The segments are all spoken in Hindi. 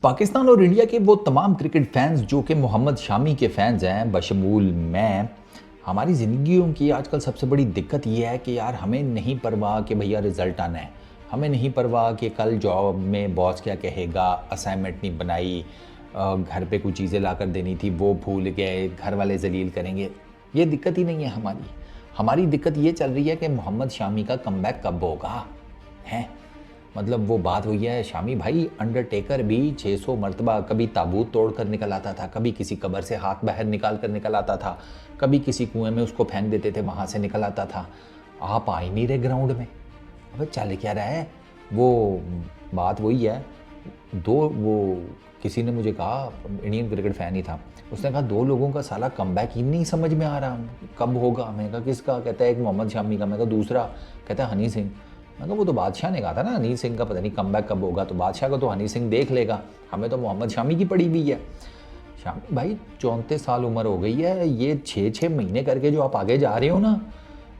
पाकिस्तान और इंडिया के वो तमाम क्रिकेट फैंस जो कि मोहम्मद शामी के फैंस हैं बशमूल मैं, हमारी ज़िंदगियों की आजकल सबसे बड़ी दिक्कत ये है कि यार हमें नहीं परवाह कि भैया रिज़ल्ट आना है। हमें नहीं परवाह कि कल जॉब में बॉस क्या कहेगा, असाइनमेंट नहीं बनाई, घर पे कुछ चीज़ें ला कर देनी थी वो भूल गए, घर वाले जलील करेंगे। ये दिक्कत ही नहीं है हमारी। हमारी दिक्कत ये चल रही है कि मोहम्मद शामी का कमबैक कब होगा, हैं? मतलब वो बात हुई है, शामी भाई अंडरटेकर भी 600 मरतबा कभी ताबूत तोड़ कर निकल आता था, कभी किसी कब्र से हाथ बाहर निकाल कर निकल आता था, कभी किसी कुएं में उसको फेंक देते थे, वहाँ से निकल आता था। आप आ ही नहीं रहे ग्राउंड में। अबे चल क्या रहा है? वो बात वही है। वो किसी ने मुझे कहा, इंडियन क्रिकेट फ़ैन ही था, उसने कहा 2 लोगों का साला कमबैक ही नहीं समझ में आ रहा, कब होगा? मैंने कहा किसका? कहता है एक मोहम्मद शामी का। मैंने कहा दूसरा? कहता है हनी सिंह। मैंने कहा वो तो बादशाह ने कहा था ना हनी सिंह का पता नहीं कमबैक कब होगा, तो बादशाह का तो हनी सिंह देख लेगा, हमें तो मोहम्मद शामी की पड़ी हुई है। शामी भाई 34 साल उम्र हो गई है, ये 6-6 महीने करके जो आप आगे जा रहे हो ना,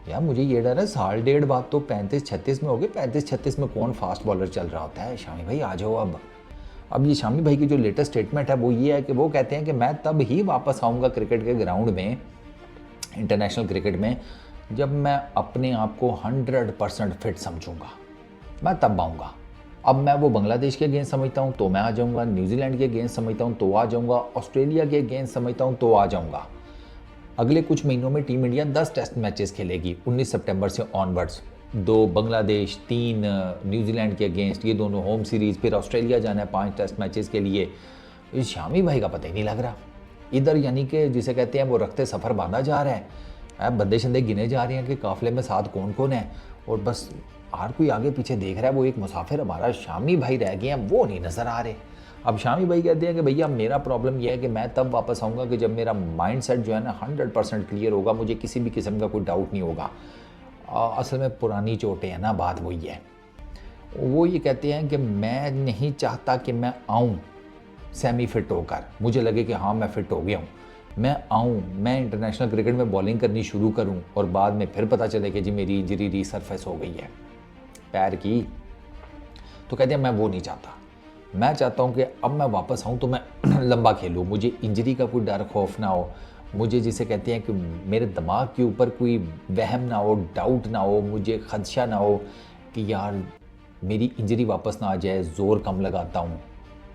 यार मुझे ये डर है साल डेढ़ बाद तो 35-36 में हो गए। 35-36 में कौन फास्ट बॉलर चल रहा होता है? शामी भाई आ जाओ अब ये शामी भाई की जो लेटेस्ट स्टेटमेंट है वो ये है कि वो कहते हैं कि मैं तब ही वापस आऊँगा क्रिकेट के ग्राउंड में, इंटरनेशनल क्रिकेट में, जब मैं अपने आप को 100% फिट समझूंगा, मैं तब आऊँगा। अब मैं वो बांग्लादेश के अगेंस्ट समझता हूँ तो मैं आ जाऊँगा, न्यूजीलैंड के अगेंस्ट समझता हूँ तो आ जाऊँगा, ऑस्ट्रेलिया के अगेंस्ट समझता हूँ तो आ जाऊँगा। अगले कुछ महीनों में टीम इंडिया 10 टेस्ट मैचेस खेलेगी 19 सितंबर से ऑनवर्ड्स, 2 बांग्लादेश, 3 न्यूजीलैंड के अगेंस्ट, ये दोनों होम सीरीज़, फिर ऑस्ट्रेलिया जाना है 5 टेस्ट मैचेस के लिए। इस शामी भाई का पता ही नहीं लग रहा इधर, यानी कि जिसे कहते हैं वो रखते सफ़र बांधा जा रहा है, बंदे शंदे गिने जा रहे हैं कि काफ़िले में साथ कौन कौन है, और बस हर कोई आगे पीछे देख रहा है। वो एक मुसाफिर हमारा शामी भाई रह गए हैं, वो नहीं नज़र आ रहे। अब शामी भाई कहते हैं कि भैया मेरा प्रॉब्लम यह है कि मैं तब वापस आऊँगा कि जब मेरा माइंड सेट जो है ना 100% क्लियर होगा, मुझे किसी भी किस्म का कोई डाउट नहीं होगा। असल में पुरानी चोटें हैं ना, बात वही है। वो ये कहते हैं कि मैं नहीं चाहता कि मैं आऊँ सेमी फिट होकर, मुझे लगे कि हाँ मैं फिट हो गया हूँ, मैं आऊँ, मैं इंटरनेशनल क्रिकेट में बॉलिंग करनी शुरू करूँ और बाद में फिर पता चले कि जी मेरी इंजरी रीसरफेस हो गई है पैर की। तो कहते हैं मैं वो नहीं चाहता, मैं चाहता हूँ कि अब मैं वापस आऊँ तो मैं लंबा खेलूँ, मुझे इंजरी का कोई डर खौफ ना हो, मुझे जिसे कहते हैं कि मेरे दिमाग के ऊपर कोई वहम ना हो, डाउट ना हो, मुझे खदशा ना हो कि यार मेरी इंजरी वापस ना आ जाए, ज़ोर कम लगाता हूँ,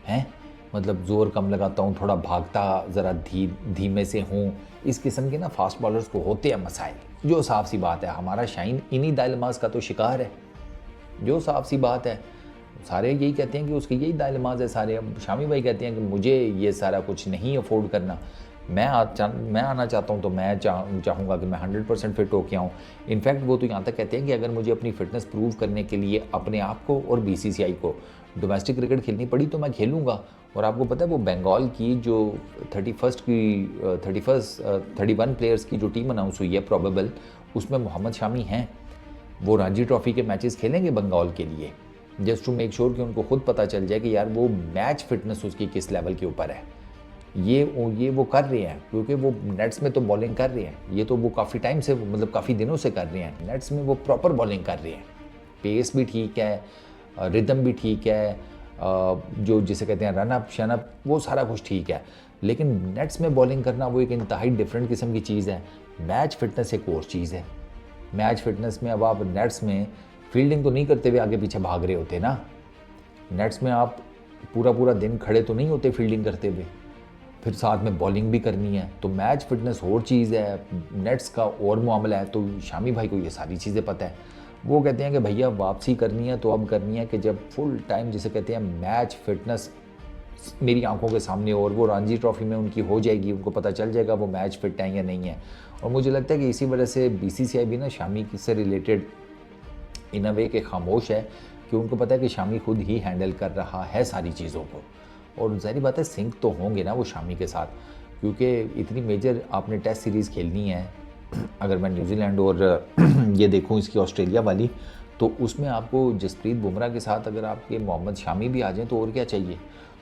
हैं मतलब ज़ोर कम लगाता हूँ, थोड़ा भागता ज़रा धीमे से हूँ। इस किस्म के ना फास्ट बॉलर्स को होते हैं मसाइल, जो साफ़ सी बात है। हमारा शाइन इन्हीं दाइलमास का तो शिकार है, जो साफ़ सी बात है। सारे यही कहते हैं कि उसकी यही दाइलमास है सारे। अब शामी भाई कहते हैं कि मुझे ये सारा कुछ नहीं अफोर्ड करना, मैं आना चाहता हूँ तो मैं चाहूँगा कि मैं 100% फिट होके आऊँ। इनफैक्ट वो तो यहाँ तक कहते हैं कि अगर मुझे अपनी फ़िटनेस प्रूव करने के लिए अपने आप को और बीसीसीआई को डोमेस्टिक क्रिकेट खेलनी पड़ी तो मैं खेलूँगा। और आपको पता है वो बंगाल की जो 31 प्लेयर्स की जो टीम अनाउंस हुई है प्रोबेबल, उसमें मोहम्मद शामी हैं। वो रणजी ट्रॉफी के मैचेस खेलेंगे बंगाल के लिए, जस्ट टू मेक श्योर कि उनको खुद पता चल जाए कि यार वो मैच फिटनेस उसकी किस लेवल के ऊपर है। ये वो कर रहे हैं क्योंकि वो नेट्स में तो बॉलिंग कर रहे हैं, ये तो वो काफ़ी टाइम से, मतलब काफ़ी दिनों से कर रहे हैं, नेट्स में वो प्रॉपर बॉलिंग कर रहे हैं, पेस भी ठीक है, रिदम भी ठीक है, जो जिसे कहते हैं रन अप शन अप वो सारा कुछ ठीक है, लेकिन नेट्स में बॉलिंग करना वो एक इंतहाई डिफरेंट किस्म की चीज़ है। मैच फिटनेस एक और चीज़ है। मैच फिटनेस में अब आप नेट्स में फील्डिंग तो नहीं करते हुए आगे पीछे भाग रहे होते ना, नेट्स में आप पूरा दिन खड़े तो नहीं होते फील्डिंग करते हुए, फिर साथ में बॉलिंग भी करनी है, तो मैच फिटनेस और चीज़ है, नेट्स का और मामला है। तो शामी भाई को ये सारी चीज़ें पता है। वो कहते हैं कि भैया वापसी करनी है तो अब करनी है कि जब फुल टाइम जिसे कहते हैं मैच फिटनेस मेरी आंखों के सामने, और वो रणजी ट्रॉफी में उनकी हो जाएगी, उनको पता चल जाएगा वो मैच फिट है या नहीं है। और मुझे लगता है कि इसी वजह से बीसीसीआई भी ना शामी से रिलेटेड इन अ वे के खामोश है कि उनको पता है कि शामी खुद ही हैंडल कर रहा है सारी चीज़ों को। और ज़ाहिर बात है सिंक तो होंगे ना वो शामी के साथ, क्योंकि इतनी मेजर आपने टेस्ट सीरीज़ खेलनी है। अगर मैं न्यूजीलैंड और ये देखूं इसकी ऑस्ट्रेलिया वाली, तो उसमें आपको जसप्रीत बुमराह के साथ अगर आपके मोहम्मद शामी भी आ जाएँ तो और क्या चाहिए।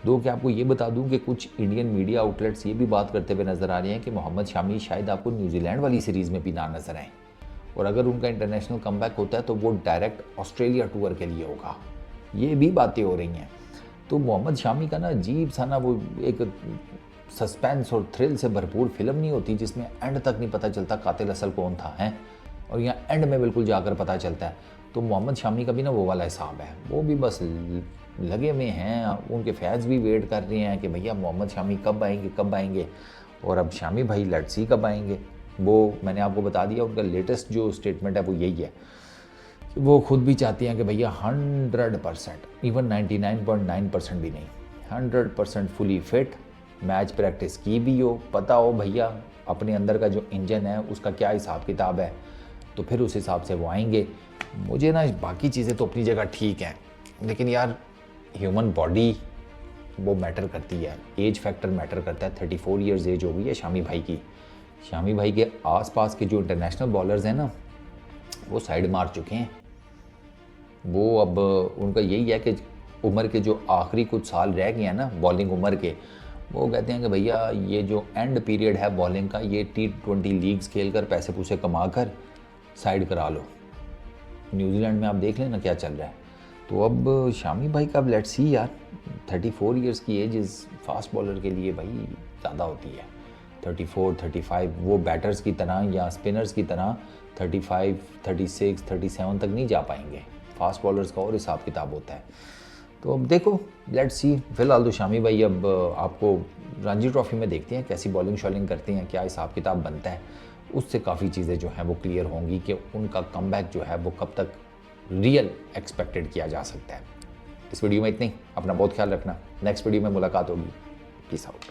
दो कि आपको ये बता दूं कि कुछ इंडियन मीडिया आउटलेट्स ये भी बात करते हुए नज़र आ रहे हैं कि मोहम्मद शामी शायद आपको न्यूजीलैंड वाली सीरीज़ में भी ना नज़र आए, और अगर उनका इंटरनेशनल कमबैक होता है तो वो डायरेक्ट ऑस्ट्रेलिया टूर के लिए होगा। ये भी बातें हो रही हैं। तो मोहम्मद शामी का ना अजीब सा ना वो एक सस्पेंस और थ्रिल से भरपूर फिल्म नहीं होती जिसमें एंड तक नहीं पता चलता कातिल असल कौन था हैं, और यहाँ एंड में बिल्कुल जाकर पता चलता है। तो मोहम्मद शामी का भी ना वो वाला हिसाब है, वो भी बस लगे हुए हैं, उनके फैंस भी वेट कर रहे हैं कि भैया मोहम्मद शामी कब आएंगे कब आएंगे। और अब शामी भाई लेट्स सी कब आएंगे। वो मैंने आपको बता दिया, उनका लेटेस्ट जो स्टेटमेंट है वो यही है कि वो खुद भी चाहती हैं कि भैया 100%, इवन 99.9% भी नहीं, 100% फुली फिट, मैच प्रैक्टिस की भी हो, पता हो भैया अपने अंदर का जो इंजन है उसका क्या हिसाब किताब है, तो फिर उस हिसाब से वो आएंगे। मुझे ना बाकी चीज़ें तो अपनी जगह ठीक हैं, लेकिन यार ह्यूमन बॉडी वो मैटर करती है, एज फैक्टर मैटर करता है। 34 ईयर्स एज हो गई है शामी भाई की। शामी भाई के आसपास के जो इंटरनेशनल बॉलर्स हैं ना वो साइड मार चुके हैं। वो अब उनका यही है कि उम्र के जो आखिरी कुछ साल रह गए हैं ना बॉलिंग उम्र के, वो कहते हैं कि भैया ये जो एंड पीरियड है बॉलिंग का, ये T20 लीग्स खेल कर पैसे पूसे कमा कर साइड करा लो। न्यूजीलैंड में आप देख लेना क्या चल रहा है। तो अब शामी भाई का अब लेट्स सी यार, 34 ईयर्स की एज इज़ फास्ट बॉलर के लिए भाई ज़्यादा होती है। 34, 35 वो बैटर्स की तरह या स्पिनर्स की तरह 35, 36, 37 तक नहीं जा पाएंगे। फास्ट बॉलर्स का और हिसाब किताब होता है। तो अब देखो लेट्स सी। फिलहाल तो शामी भाई अब आपको रणजी ट्रॉफी में देखते हैं कैसी बॉलिंग शॉलिंग करते हैं, क्या हिसाब किताब बनता है, उससे काफ़ी चीज़ें जो हैं वो क्लियर होंगी कि उनका कमबैक जो है वो कब तक रियल एक्सपेक्टेड किया जा सकता है। इस वीडियो में इतनी, अपना बहुत ख्याल रखना, नेक्स्ट वीडियो में मुलाकात होगी। Peace out.